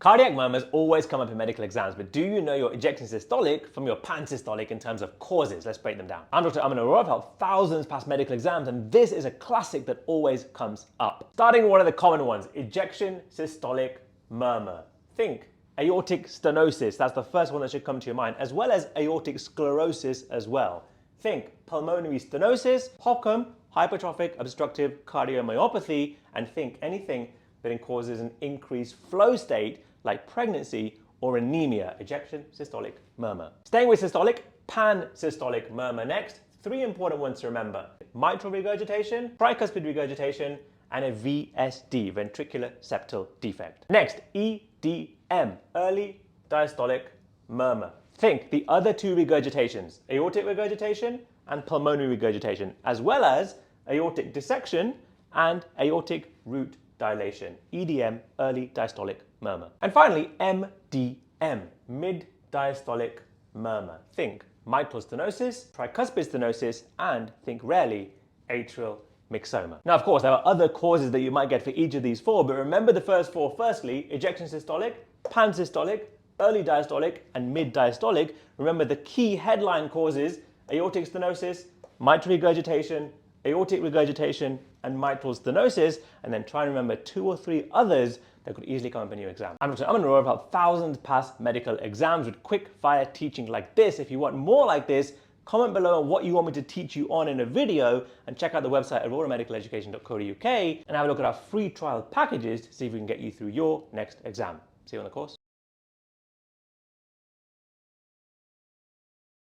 Cardiac murmurs always come up in medical exams, but do you know your ejection systolic from your pansystolic in terms of causes? Let's break them down. I'm Dr. Aman Arora. I've helped thousands pass medical exams, and this is a classic that always comes up. Starting with one of the common ones, ejection systolic murmur. Think aortic stenosis, that's the first one that should come to your mind, as well as aortic sclerosis as well. Think pulmonary stenosis, HOCM, hypertrophic obstructive cardiomyopathy, and think anything that causes an increased flow state like pregnancy or anemia, ejection systolic murmur. Staying with systolic, pansystolic murmur next. Three important ones to remember: mitral regurgitation, tricuspid regurgitation, and a VSD, ventricular septal defect. Next, EDM, early diastolic murmur. Think the other two regurgitations, aortic regurgitation and pulmonary regurgitation, as well as aortic dissection and aortic root dilation. EDM, early diastolic murmur. And finally, MDM, mid-diastolic murmur. Think mitral stenosis, tricuspid stenosis, and think rarely atrial myxoma. Now, of course, there are other causes that you might get for each of these four, but remember the first four. Firstly, ejection systolic, pansystolic, early diastolic, and mid-diastolic. Remember the key headline causes: aortic stenosis, mitral regurgitation, aortic regurgitation, and mitral stenosis, and then try and remember two or three others that could easily come up in your exam. I'm Dr. Aman Arora. I've helped thousands pass medical exams with quick fire teaching like this. If you want more like this, comment below on what you want me to teach you on in a video, and check out the website auroramedicaleducation.co.uk and have a look at our free trial packages to see if we can get you through your next exam. See you on the course.